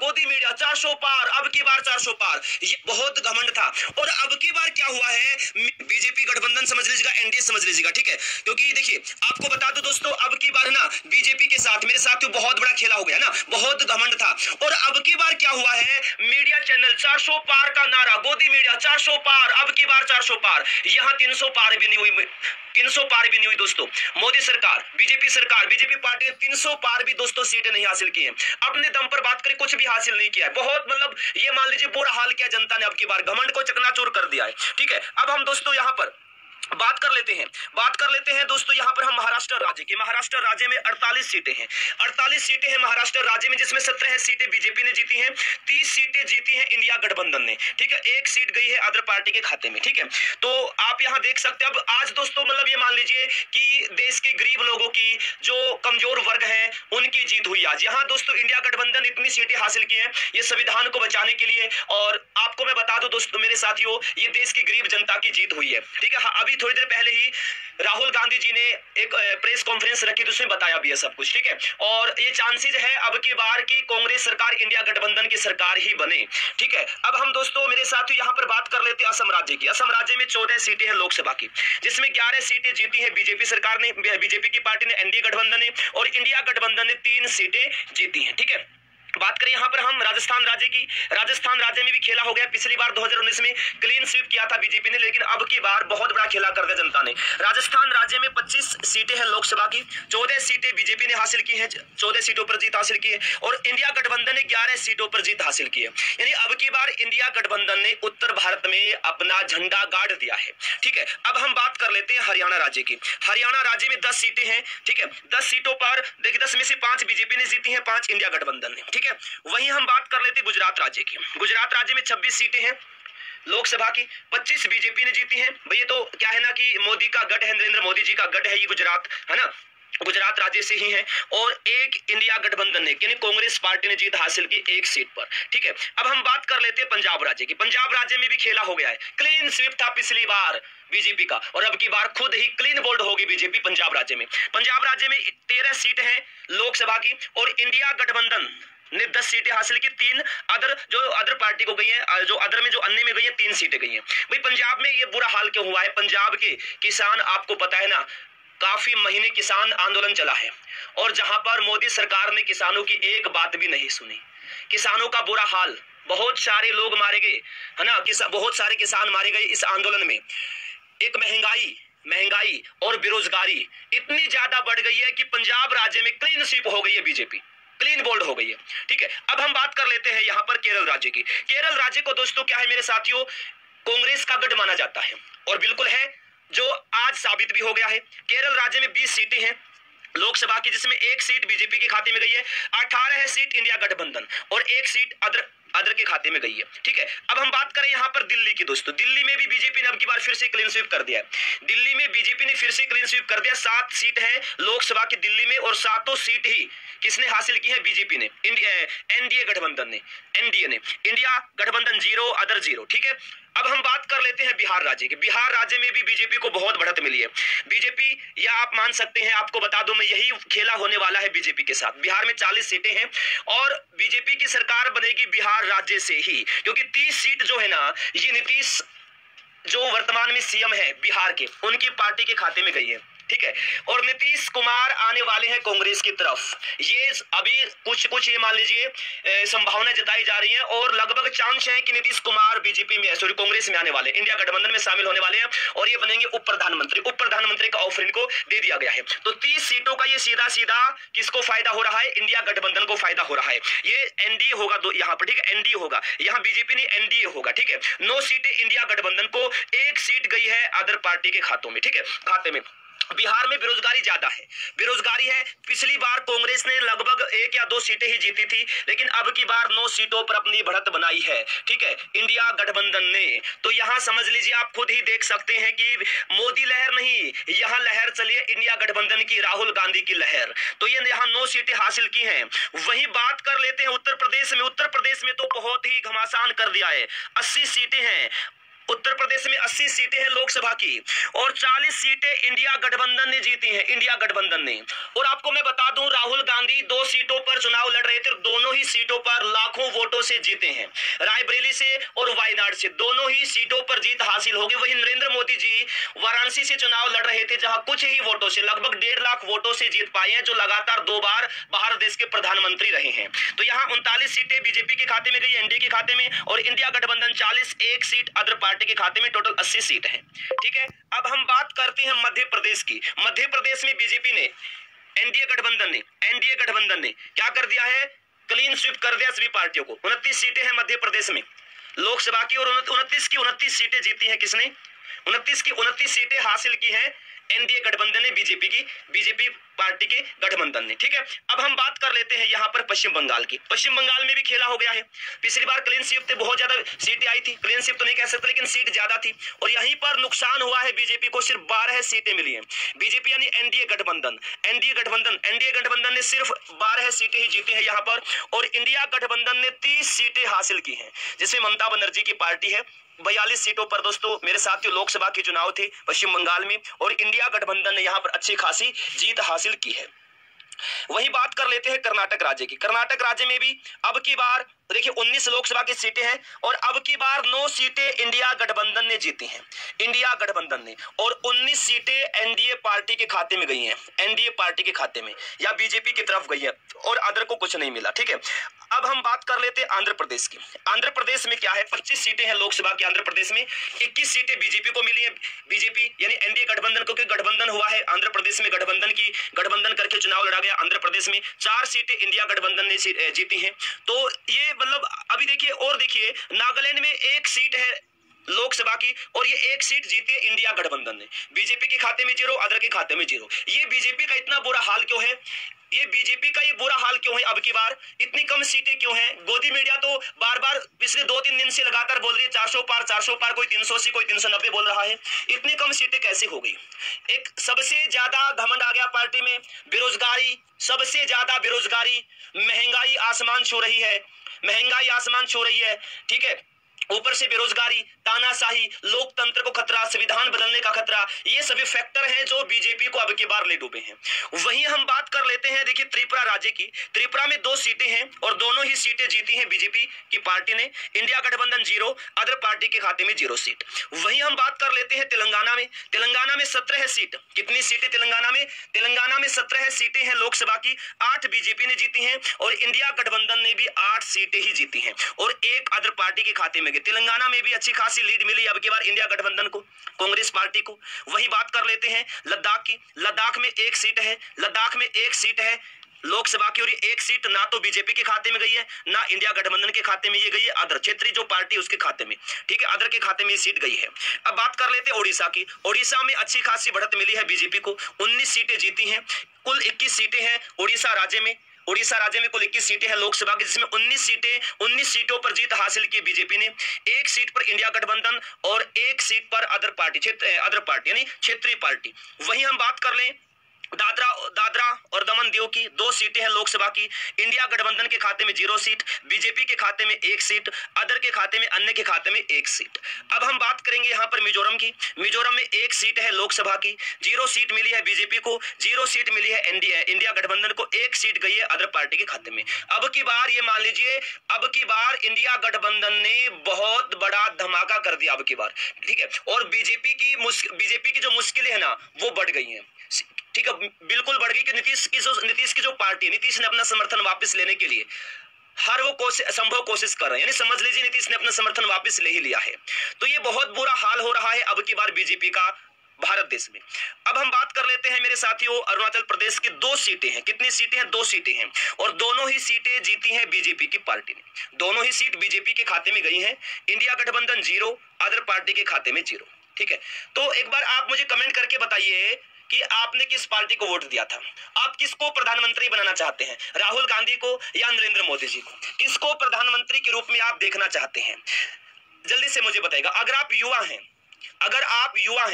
गोदी मीडिया 400 पार, अब की बार 400 पार, ये बहुत घमंड था। और अब की बार क्या हुआ है, बीजेपी गठबंधन समझ लीजिएगा, एनडीए समझ लीजिएगा, ठीक है। क्योंकि देखिए आपको बता दो दोस्तों, अब की बार ना बीजेपी के साथ मेरे साथ बहुत बड़ा खेला हो गया ना, बहुत घमंड था। और अब की बार क्या हुआ है, मीडिया चैनल 400 पार का नारा, गोदी मीडिया 400 पार, अब की बार 400 पार, यहां 300 पार भी नहीं हुई, 300 पार भी नहीं हुई दोस्तों। मोदी सरकार, बीजेपी पार्टी ने 300 पार भी दोस्तों सीटें नहीं हासिल की हैं। अपने दम पर बात करें, कुछ भी हासिल नहीं किया है। बहुत मतलब ये मान लीजिए बुरा हाल किया जनता ने अब की बार, घमंड को चकनाचूर कर दिया है, ठीक है। अब हम दोस्तों यहां पर बात कर लेते हैं दोस्तों, यहां पर हम महाराष्ट्र राज्य में 48 सीटें हैं, 48 सीटें हैं महाराष्ट्र राज्य में, जिसमें 17 सीटें बीजेपी ने जीती हैं, 30 सीटें जीती हैं इंडिया गठबंधन ने, ठीक है। एक सीट गई है अदर पार्टी के खाते में, ठीक है। तो आप यहां देख सकते हैं। अब आज दोस्तों मतलब ये मान लीजिए कि देश के गरीब लोगों की, जो कमजोर वर्ग है, उनकी जीत हुई आज यहाँ दोस्तों। इंडिया गठबंधन इतनी सीटें हासिल की है ये संविधान को बचाने के लिए। और आपको मैं बता दूं दोस्तों मेरे साथियों, ये देश की गरीब जनता की जीत हुई है, ठीक है। अभी थोड़ी देर पहले ही राहुल गांधी जी ने एक प्रेस कॉन्फ्रेंस रखी तो उसमें बताया भी है सब कुछ, ठीक है। और ये चांसेस है अब की बार की कांग्रेस सरकार इंडिया गठबंधन की सरकार ही बने, ठीक है। अब हम दोस्तों मेरे साथियों यहां पर बात कर लेते हैं असम राज्य की। असम राज्य में 14 सीटें हैं लोकसभा की, जिसमें 11 सीटें जीती है बीजेपी सरकार ने, बीजेपी की पार्टी ने, एनडीए गठबंधन ने, और इंडिया गठबंधन ने 3 सीटें जीती हैं, ठीक है। बात करें यहां पर हम राजस्थान राज्य की, राजस्थान राज्य में भी खेला हो गया। पिछली बार 2019 में क्लीन स्वीप किया था बीजेपी ने, लेकिन अब की बार बहुत बड़ा खेला कर दिया जनता ने। राजस्थान राज्य में 25 सीटें हैं लोकसभा की, 14 सीटें बीजेपी ने हासिल की हैं, 14 सीटों पर जीत हासिल की है, और इंडिया गठबंधन ने 11 सीटों पर जीत हासिल की है। यानी अब की बार इंडिया गठबंधन ने उत्तर भारत में अपना झंडा गाड़ दिया है, ठीक है। अब हम बात कर लेते हैं हरियाणा राज्य की। हरियाणा राज्य में 10 सीटें हैं, ठीक है। 10 सीटों पर देखिए 10 में से 5 बीजेपी ने जीती हैं, 5 इंडिया गठबंधन ने, ठीक है। वहीं हम बात कर लेते हैं गुजरात राज्य की। गुजरात राज्य में 26 सीटें हैं लोकसभा की, 25 बीजेपी ने जीती हैं। भैया तो क्या है ना कि मोदी का गढ़ है, नरेंद्र मोदी जी का गढ़ है ये गुजरात, है ना, गुजरात राज्य से ही है। और एक इंडिया गठबंधन ने यानी कांग्रेस पार्टी ने जीत हासिल की 1 सीट पर, ठीक है। अब हम बात कर लेते हैं पंजाब राज्य की। पंजाब राज्य में भी खेला हो गया है, क्लीन स्वीप था पिछली बार बीजेपी का, और अब की बार खुद ही क्लीन बोल्ड होगी बीजेपी पंजाब राज्य में। पंजाब राज्य में 13 सीट हैं लोकसभा की, और इंडिया गठबंधन ने 10 सीटें हासिल की, 3 अदर पार्टी को गई है, जो अदर में जो अन्य में गई है 3 सीटें गई हैं। भाई पंजाब में ये बुरा हाल क्यों हुआ है, पंजाब के किसान आपको पता है ना, काफी महीने किसान आंदोलन चला है, और जहां पर मोदी सरकार ने किसानों की एक बात भी नहीं सुनी। किसानों का बुरा हाल, बहुत सारे लोग मारे गए, है ना, बहुत सारे किसान मारे गए इस आंदोलन में। एक महंगाई और बेरोजगारी इतनी ज्यादा बढ़ गई है कि पंजाब राज्य में क्लीन स्वीप हो गई है, बीजेपी क्लीन बोल्ड हो गई है, ठीक है। अब हम बात कर लेते हैं यहां पर केरल राज्य की। केरल राज्य को दोस्तों क्या है मेरे साथियों, कांग्रेस का गढ़ माना जाता है, और बिल्कुल है, जो आज साबित भी हो गया है। केरल राज्य में 20 सीटें हैं लोकसभा की, जिसमें 1 सीट बीजेपी के खाते में गई है, 18 सीट इंडिया गठबंधन, और 1 सीट अदर के खाते में गई है, ठीक है। अब हम बात करें यहां पर दिल्ली की दोस्तों। दिल्ली में भी बीजेपी ने अब की बार फिर से क्लीन स्वीप कर दिया है। दिल्ली में बीजेपी ने फिर से क्लीन स्वीप कर दिया, 7 सीट है लोकसभा की दिल्ली में, और 7 सीट ही किसने हासिल की है, बीजेपी ने, एनडीए गठबंधन ने, एनडीए ने, इंडिया गठबंधन 0 अदर 0, ठीक है। अब हम बात कर लेते हैं बिहार राज्य की। बिहार राज्य में भी बीजेपी को बहुत बढ़त मिली है। बीजेपी, या आप मान सकते हैं, आपको बता दूं मैं, यही खेला होने वाला है बीजेपी के साथ। बिहार में 40 सीटें हैं, और बीजेपी की सरकार बनेगी बिहार राज्य से ही, क्योंकि 30 सीट जो है ना, ये नीतीश जो वर्तमान में सीएम है बिहार के, उनकी पार्टी के खाते में गई है, ठीक है। और नीतीश कुमार आने वाले हैं कांग्रेस की तरफ, ये अभी कुछ ये मान लीजिए संभावना जताई जा रही है, और लगभग चांस है कि नीतीश कुमार बीजेपी में, सॉरी कांग्रेस में आने वाले, इंडिया गठबंधन में शामिल होने वाले हैं, और ये बनेंगे उप प्रधानमंत्री का ऑफर इनको दे दिया गया है। तो 30 सीटों का ये सीधा किसको फायदा हो रहा है, इंडिया गठबंधन को फायदा हो रहा है। ये एनडीए होगा यहाँ पर, ठीक है, एनडीए होगा, यहाँ बीजेपी नहीं एनडीए होगा, ठीक है। 9 सीटें इंडिया गठबंधन को, 1 सीट गई है अदर पार्टी के खातों में, ठीक है, खाते में। बिहार में बेरोजगारी ज्यादा है, बेरोजगारी है। पिछली बार कांग्रेस ने लगभग 1 या 2 सीटें ही जीती थी, लेकिन अब की बार 9 सीटों पर अपनी बढ़त बनाई है, ठीक है, इंडिया गठबंधन ने। तो यहां समझ लीजिए, आप खुद ही देख सकते हैं कि मोदी लहर नहीं, यहां लहर चली है इंडिया गठबंधन की, राहुल गांधी की लहर। तो ये यहां 9 सीटें हासिल की हैं। वहीं बात कर लेते हैं उत्तर प्रदेश में। उत्तर प्रदेश में तो बहुत ही घमासान कर दिया है, 80 सीटें हैं उत्तर प्रदेश में 80 सीटें हैं लोकसभा की और 40 सीटें इंडिया गठबंधन ने जीती हैं, इंडिया गठबंधन ने। और आपको मैं बता दूं, राहुल गांधी 2 सीटों पर चुनाव लड़ रहे थे, दोनों ही सीटों पर लाखों वोटों से जीते हैं, रायबरेली से और वायनाड से, दोनों ही सीटों पर जीत हासिल होगी। वही नरेंद्र मोदी जी वाराणसी से चुनाव लड़ रहे थे, जहां कुछ ही वोटों से, लगभग 1.5 लाख वोटों से जीत पाए हैं, जो लगातार 2 बार भारत देश के प्रधानमंत्री रहे हैं। तो यहाँ 39 सीटें बीजेपी के खाते में गई, एनडीए के खाते में, और इंडिया गठबंधन 40, 1 सीट अदर पार्टी के खाते में, टोटल 80 सीट है। ठीक है, अब हम बात करते हैं मध्य प्रदेश की। मध्य प्रदेश में बीजेपी ने, एनडीए गठबंधन ने क्या कर दिया है, क्लीन स्वीप कर दिया सभी पार्टियों को। 29 सीटें हैं मध्य प्रदेश में लोकसभा की, और 29 की 29 सीटें जीती हैं किसने, 29 की 29 सीटें हासिल की हैं एनडीए गठबंधन ने, बीजेपी पार्टी के गठबंधन ने। ठीक है, अब हम बात कर लेते हैं यहाँ पर पश्चिम बंगाल की। पश्चिम बंगाल में भी खेला हो गया है। पिछली बार क्लीन स्वीप थे, बहुत ज्यादा सीटें आई थी, क्लीन स्वीप तो नहीं कह सकते लेकिन सीट ज्यादा थी, और यहीं पर नुकसान हुआ है बीजेपी को, सिर्फ 12 सीटें मिली हैं। बीजेपी यानी एनडीए गठबंधन ने सिर्फ 12 सीटें ही जीती हैं यहाँ पर, और इंडिया गठबंधन ने 30 सीटें हासिल की हैं, जिसमें ममता बनर्जी की पार्टी है। 42 सीटों पर दोस्तों मेरे साथियों लोकसभा के चुनाव थे पश्चिम बंगाल में, और इंडिया गठबंधन ने यहां पर अच्छी खासी जीत हासिल की है। वही बात कर लेते हैं कर्नाटक राज्य की। कर्नाटक राज्य में भी अब की बार देखिए 19 लोकसभा की सीटें हैं, और अब की बार 9 सीटें इंडिया गठबंधन ने जीती हैं, इंडिया गठबंधन ने, और 19 सीटें एनडीए पार्टी के खाते में गई हैं, एनडीए पार्टी के खाते में या बीजेपी की तरफ गई है, और अदर को कुछ नहीं मिला। ठीक है, अब हम बात कर लेते हैं आंध्र प्रदेश की। आंध्र प्रदेश में क्या है, 25 सीटें हैं लोकसभा की आंध्र प्रदेश में, 21 सीटें बीजेपी को मिली है, बीजेपी यानी एनडीए गठबंधन को, गठबंधन हुआ है आंध्र प्रदेश में, गठबंधन करके चुनाव लड़ा गया आंध्र प्रदेश में। 4 सीटें इंडिया गठबंधन ने जीती हैं। तो ये मतलब अभी देखिए, और देखिए नागालैंड में 1 सीट है लोकसभा की, और ये 1 सीट जीती है इंडिया गठबंधन ने, बीजेपी के खाते में 0, अदर के खाते में 0। ये बीजेपी का इतना बुरा हाल क्यों है, अब की बार इतनी कम सीटें क्यों हैं? गोदी मीडिया तो बार बार पिछले 2-3 दिन से लगातार बोल रही है 400 पार, कोई 380, कोई 390 बोल रहा है। इतनी कम सीटें कैसे हो गई? एक सबसे ज्यादा घमंड आ गया पार्टी में, बेरोजगारी, सबसे ज्यादा बेरोजगारी, महंगाई आसमान छू रही है। ठीक है, ऊपर से बेरोजगारी, तानाशाही, लोकतंत्र को खतरा, संविधान बदलने का खतरा, ये सभी फैक्टर हैं जो बीजेपी को अब की बार ले डूबे हैं। वहीं हम बात कर लेते हैं देखिए त्रिपुरा राज्य की। त्रिपुरा में 2 सीटें हैं, और दोनों ही सीटें जीती हैं बीजेपी की पार्टी ने, इंडिया गठबंधन 0, अदर पार्टी के खाते में 0 सीट। वहीं हम बात कर लेते हैं तेलंगाना में 17 सीट। कितनी सीटें तेलंगाना में 17 सीटें हैं लोकसभा की, 8 बीजेपी ने जीती हैं, और इंडिया गठबंधन ने भी 8 सीटें ही जीती हैं, और 1 अदर पार्टी के खाते में। तेलंगाना में भी अच्छी खासी लीड मिली अब की बार इंडिया गठबंधन को, कांग्रेस पार्टी को। वही बात कर लेते हैं लद्दाख की। लद्दाख में 1 सीट है लोकसभा की, और ये 1 सीट ना तो बीजेपी के खाते में गई है, ना इंडिया गठबंधन के खाते में ये गई है, अदर क्षेत्रीय जो पार्टी उसके खाते में। ठीक है, अदर के खाते में ये सीट गई है। अब बात कर लेते हैं ओडिशा की। ओडिशा में अच्छी खासी बढ़त मिली है बीजेपी को, 19 सीटें जीती हैं, कुल 21 सीटें हैं ओडिशा राज्य में कुल 21 सीटें हैं लोकसभा की, जिसमें 19 सीटों पर जीत हासिल की बीजेपी ने, 1 सीट पर इंडिया गठबंधन, और 1 सीट पर अदर पार्टी यानी क्षेत्रीय पार्टी। वहीं हम बात कर लें दादरा और दमन दीव की। 2 सीटें हैं लोकसभा की, इंडिया गठबंधन के खाते में 0 सीट, बीजेपी के खाते में 1 सीट, अदर के खाते में, अन्य के खाते में 1 सीट। अब हम बात करेंगे यहाँ पर मिजोरम की। मिजोरम में 1 सीट है लोकसभा की, 0 सीट मिली है बीजेपी को, 0 सीट मिली है इंडिया गठबंधन को, 1 सीट गई है अदर पार्टी के खाते में। अब की बार ये मान लीजिए, अब की बार इंडिया गठबंधन ने बहुत बड़ा धमाका कर दिया अब की बार। ठीक है, और बीजेपी की जो मुश्किलें है ना वो बढ़ गई हैं। ठीक है, बिल्कुल बढ़ गई कि नीतीश की जो पार्टी, नीतीश ने अपना समर्थन वापस लेने के लिए हर वो संभव कोशिश कर रहे हैं, यानी समझ लीजिए नीतीश ने अपना समर्थन वापस ले ही लिया है। तो ये बहुत बुरा हाल हो रहा है अब की बार बीजेपी का भारत देश में। अब हम बात कर लेते हैं मेरे साथियों अरुणाचल प्रदेश की। 2 सीटें हैं। कितनी सीटें हैं? 2 सीटें हैं, और दोनों ही सीटें जीती हैं बीजेपी की पार्टी ने। दोनों ही सीट बीजेपी के खाते में गई हैं, इंडिया गठबंधन 0, अदर पार्टी के खाते में 0। ठीक है, तो एक बार आप मुझे कमेंट करके बताइए कि आपने किस पार्टी को वोट दिया था। आप किसको प्रधानमंत्री बनाना चाहते हैं, राहुल गांधी को या नरेंद्र मोदी जी को? किसको प्रधानमंत्री के रूप में आप देखना चाहते हैं? जल्दी से मुझे बताइएगा। अगर आप युवा हैं अगर आप युवा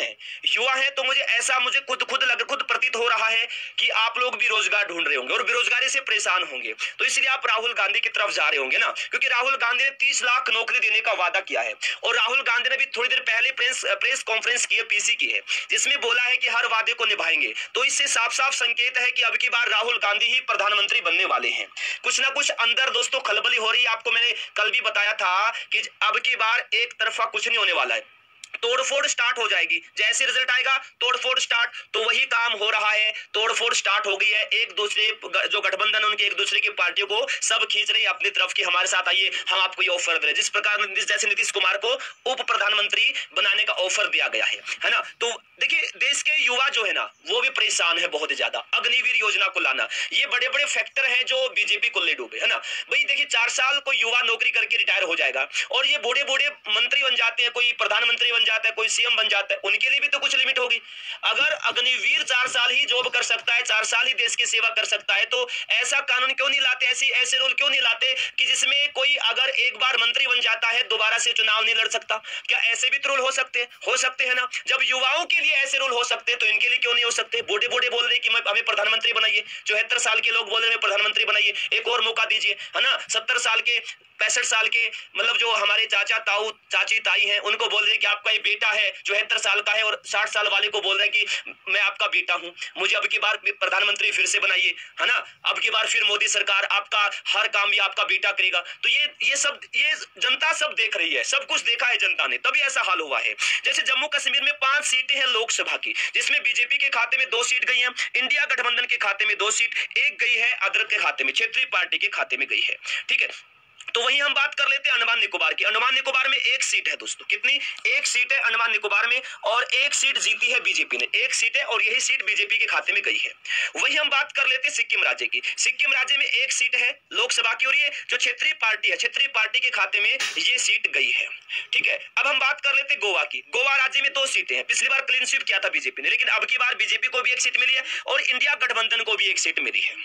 हैं तो मुझे खुद प्रतीत हो रहा है कि आप लोग भी रोजगार ढूंढ रहे होंगे और बेरोजगारी से परेशान होंगे। तो इसलिए आप राहुल गांधी की तरफ जा रहे होंगे ना, क्योंकि राहुल गांधी ने 30 लाख नौकरी देने का वादा किया है और राहुल गांधी ने भी थोड़ी देर पहले प्रेस कॉन्फ्रेंस की है, पीसी की है, जिसमें बोला है कि हर वादे को निभाएंगे। तो इससे साफ साफ संकेत है कि अब की बार राहुल गांधी ही प्रधानमंत्री बनने वाले हैं। कुछ ना कुछ अंदर दोस्तों खलबली हो रही है। आपको मैंने कल भी बताया था कि अब की बार एक तरफा कुछ नहीं होने वाला है, तोड़फोड़ स्टार्ट हो जाएगी। जैसे रिजल्ट आएगा तोड़फोड़ स्टार्ट, तो वही काम हो रहा है, तोड़फोड़ स्टार्ट हो गई है। एक दूसरे जो गठबंधन उनके एक दूसरे की पार्टियों को सब खींच रही है अपनी तरफ कि हमारे साथ आइए, हम आपको ये ऑफर दे रहे हैं। जिस प्रकार जैसे नीतीश कुमार को उप प्रधानमंत्री बनाने का ऑफर दिया गया है ना। तो देखिए देश के युवा जो है ना वो भी परेशान है बहुत ज्यादा। अग्निवीर योजना को लाना, ये बड़े बड़े फैक्टर हैं जो बीजेपी को ले डूबे, है ना भाई। देखिए 4 साल कोई युवा नौकरी करके रिटायर हो जाएगा और ये बूढ़े बूढ़े मंत्री बन जाते हैं, कोई प्रधानमंत्री बन जाता है, कोई सीएम बन जाता है, उनके लिए भी तो कुछ लिमिट होगी। अगर अग्निवीर 4 साल ही जॉब कर सकता है, 4 साल ही देश की सेवा कर सकता है, तो ऐसा कानून क्यों नहीं लाते, ऐसे रूल क्यों नहीं लाते कि जिसमें कोई अगर एक बार मंत्री बन जाता है दोबारा से चुनाव नहीं लड़ सकता? क्या ऐसे भी रूल हो सकते हैं ना? जब युवाओं के लिए ऐसे रूल हो सकते तो इनके लिए क्यों नहीं हो सकते? बूढ़े बूढ़े बोल रहे कि हमें प्रधानमंत्री बनाइए, 74 साल के लोग बोल रहे हैं प्रधानमंत्री बनाइए, एक और मौका दीजिए, है ना। 70 साल के 65 साल के मतलब जो हमारे चाचा ताऊ चाची ताई हैं उनको बोल रहे कि आपका ये बेटा है 74 साल का है, और 60 साल वाले को बोल रहे कि मैं आपका बेटा हूं, मुझे अब की बार प्रधानमंत्री फिर से बनाइए, है ना। अब की बार फिर मोदी सरकार, आपका हर काम ये आपका बेटा करेगा। तो ये जनता सब देख रही है, सब कुछ देखा है जनता ने, तभी ऐसा हाल हुआ है। जैसे जम्मू कश्मीर में 5 सीटें हैं लोकसभा की, जिसमें बीजेपी के खाते में 2 सीट गई हैं, इंडिया गठबंधन के खाते में 2 सीट, एक गई है अदरक के खाते में, क्षेत्रीय पार्टी के खाते में गई है, ठीक है। तो वहीं हम बात कर लेते हैं अंडमान निकोबार की। अंडमान निकोबार में 1 सीट है दोस्तों, कितनी? 1 सीट है अंडमान निकोबार में, और 1 सीट जीती है बीजेपी ने, 1 सीट है और यही सीट बीजेपी के खाते में गई है। वहीं हम बात कर लेते हैं सिक्किम राज्य की। सिक्किम राज्य में 1 सीट है लोकसभा की, और ये जो क्षेत्रीय पार्टी है, क्षेत्रीय पार्टी के खाते में ये सीट गई है, ठीक है। अब हम बात कर लेते हैं गोवा की। गोवा राज्य में 2 सीटें हैं, पिछली बार क्लीन स्वीप किया था बीजेपी ने, लेकिन अब की बार बीजेपी को भी 1 सीट मिली है और इंडिया गठबंधन को भी 1 सीट मिली है।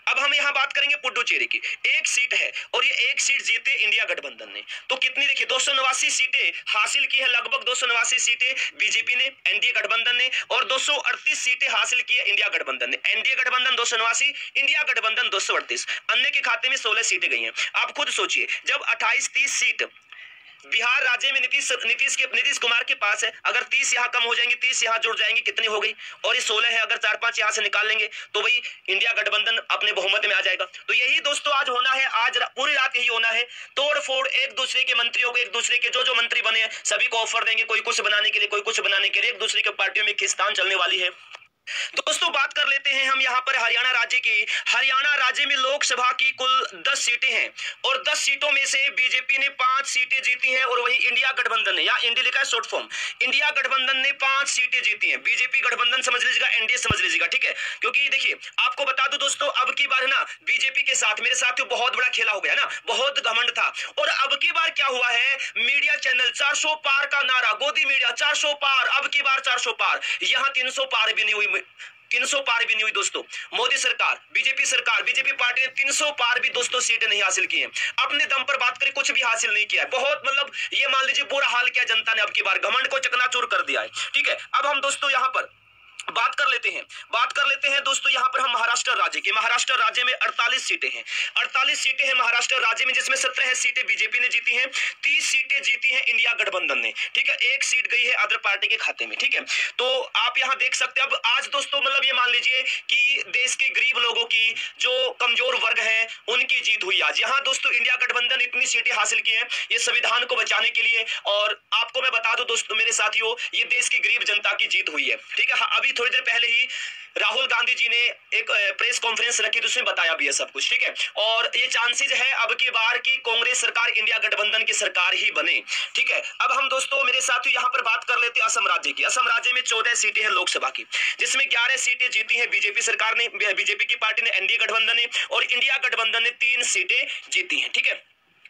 अब हम यहां बात करेंगे पुडुचेरी की, 1 सीट है और ये 1 सीट जीते इंडिया गठबंधन ने। तो कितनी देखिए 289 सीटें हासिल की है, लगभग 289 सीटें बीजेपी ने, एनडीए गठबंधन ने, और 238 सीटें हासिल की है इंडिया गठबंधन ने। एनडीए गठबंधन 289, इंडिया गठबंधन 238, अन्य के खाते में 16 सीटें गई हैं। आप खुद सोचिए, जब 28-30 सीट बिहार राज्य में नीतीश कुमार के पास है, अगर 30 यहाँ कम हो जाएंगे, 30 यहाँ जुड़ जाएंगे, कितनी हो गई? और ये 16 है, अगर 4-5 यहाँ से निकाल लेंगे तो भाई इंडिया गठबंधन अपने बहुमत में आ जाएगा। तो यही दोस्तों आज होना है, आज पूरी रात यही होना है, तोड़ फोड़। एक दूसरे के मंत्रियों को, एक दूसरे के जो मंत्री बने हैं सभी को ऑफर देंगे, कोई कुछ बनाने के लिए, कोई कुछ बनाने के लिए, एक दूसरे के पार्टियों में खींचतान चलने वाली है। दोस्तों बात कर लेते हैं हम यहाँ पर हरियाणा राज्य की। हरियाणा राज्य में लोकसभा की कुल 10 सीटें हैं और 10 सीटों में से बीजेपी ने 5 सीटें जीती हैं, और वहीं इंडिया गठबंधन ने, या इंडिया लिखा है शॉर्ट फॉर्म, इंडिया गठबंधन ने 5 सीटें जीती हैं। बीजेपी गठबंधन समझ लीजिएगा, एनडीए समझ लीजिएगा, ठीक है। क्योंकि देखिए आपको बता दूं दोस्तों, अब की बार ना बीजेपी के साथ मेरे साथियों बहुत बड़ा खेला हो गया ना, बहुत घमंड था। और अब की बार क्या हुआ है, मीडिया चैनल 400 पार का नारा, गोदी मीडिया 400 पार, अब की बार 400 पार, यहां 300 पार भी नहीं हुई, 300 पार भी नहीं हुई दोस्तों। मोदी सरकार, बीजेपी पार्टी ने 300 पार भी दोस्तों सीटें नहीं हासिल की हैं। अपने दम पर बात करें, कुछ भी हासिल नहीं किया है। बहुत मतलब ये मान लीजिए बुरा हाल किया जनता ने, अब की बार घमंड को चकनाचूर कर दिया है, ठीक है। अब हम दोस्तों यहां पर बात कर लेते हैं दोस्तों यहां पर हम महाराष्ट्र राज्य की। महाराष्ट्र राज्य में 48 सीटें हैं, 48 सीटें हैं महाराष्ट्र राज्य में, जिसमें 17 सीटें बीजेपी ने जीती हैं, 30 सीटें जीती हैं इंडिया गठबंधन ने, ठीक है। 1 सीट गई है अदर पार्टी के खाते में, ठीक है। तो आप यहां देख सकते हैं। अब आज दोस्तों मतलब ये मान लीजिए कि देश के गरीब लोगों की, जो कमजोर वर्ग है, उनकी जीत हुई आज। यहां दोस्तों इंडिया गठबंधन इतनी सीटें हासिल की है ये संविधान को बचाने के लिए, और आपको मैं बता दूं दोस्तों मेरे साथियों, ये देश की गरीब जनता की जीत हुई है, ठीक है। अभी थोड़ी देर पहले ही राहुल गांधी जी ने एक प्रेस कॉन्फ्रेंस रखी तो उसमें बताया भी है सब कुछ, ठीक है। और ये चांसेस है अब की बार की कांग्रेस सरकार इंडिया गठबंधन की सरकार ही बने, ठीक है। अब हम दोस्तों मेरे साथियों यहां पर बात कर लेते हैं असम राज्य की। असम राज्य में 14 सीटें हैं लोकसभा की, जिसमें 11 सीटें जीती है बीजेपी सरकार ने, बीजेपी की पार्टी ने, एनडीए गठबंधन ने, और इंडिया गठबंधन ने 3 सीटें जीती हैं, ठीक है।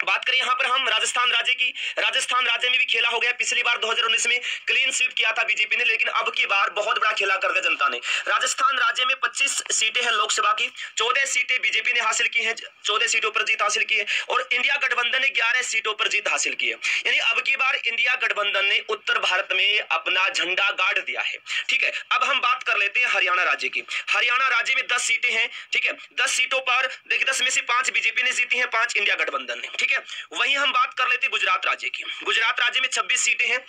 बात करें यहां पर हम राजस्थान राज्य की, राजस्थान राज्य में भी खेला हो गया। पिछली बार 2019 में क्लीन स्वीप किया था बीजेपी ने, लेकिन अब की बार बहुत बड़ा खेला कर दिया जनता ने। राजस्थान राज्य में 25 सीटें हैं लोकसभा की, 14 सीटें बीजेपी ने हासिल की हैं, 14 सीटों पर जीत हासिल की है, और इंडिया गठबंधन ने 11 सीटों पर जीत हासिल की है। यानी अब की बार इंडिया गठबंधन ने उत्तर भारत में अपना झंडा गाड़ दिया है। ठीक है, अब हम बात कर लेते हैं हरियाणा राज्य की। हरियाणा राज्य में 10 सीटें हैं। ठीक है, 10 सीटों पर देखिए 10 में से 5 बीजेपी ने जीती हैं, 5 इंडिया गठबंधन ने। ठीक है, वहीं हम बात कर लेते हैं गुजरात राज्य की। गुजरात राज्य में 26 सीटें हैं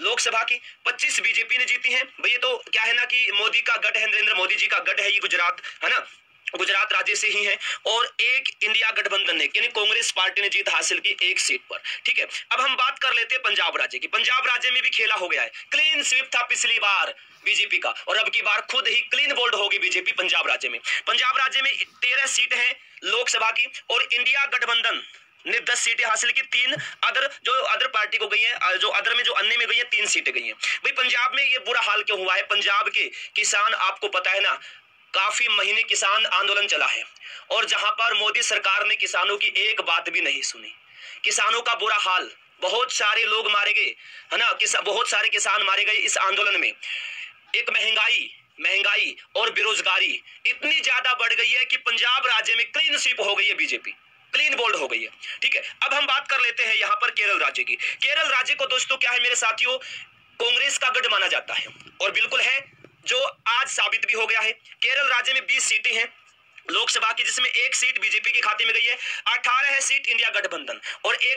लोकसभा की, 25 बीजेपी ने जीती हैं। भैया तो क्या है ना कि मोदी का गढ़ है, नरेंद्र मोदी जी का गढ़ है ये गुजरात, है ना, गुजरात राज्य से ही है। और एक इंडिया गठबंधन ने यानी कांग्रेस पार्टी ने जीत हासिल की 1 सीट पर। ठीक है, अब हम बात कर लेते हैं पंजाब राज्य की। पंजाब राज्य में भी खेला हो गया है, क्लीन स्वीप था पिछली बार बीजेपी का, और अब की बार खुद ही क्लीन बोल्ड होगी बीजेपी पंजाब राज्य में। पंजाब राज्य में 13 सीट है लोकसभा की, और इंडिया गठबंधन ने 10 सीटें हासिल की, 3 अदर पार्टी को गई है, जो अदर में जो अन्य में गई है 3 सीटें गई हैं। भाई पंजाब में ये बुरा हाल क्यों हुआ है? पंजाब के किसान, आपको पता है ना, काफी महीने किसान आंदोलन चला है, और जहां पर मोदी सरकार ने किसानों की एक बात भी नहीं सुनी। किसानों का बुरा हाल, बहुत सारे लोग मारे गए, है ना, बहुत सारे किसान मारे गए इस आंदोलन में। एक महंगाई और बेरोजगारी इतनी ज्यादा बढ़ गई है कि पंजाब राज्य में क्लीन स्वीप हो गई है बीजेपी, क्लीन बोल्ड हो गई है। ठीक है, अब हम बात कर लेते हैं यहां पर केरल राज्य की। केरल राज्य को दोस्तों क्या है मेरे साथियों, कांग्रेस का गढ़ माना जाता है, और बिल्कुल है, जो आज साबित भी हो गया है। केरल राज्य में 20 सीटें हैं लोकसभा की, जिसमें 1 सीट बीजेपी के खाते में गई है, 18 है सीट इंडिया गठबंधन, और 1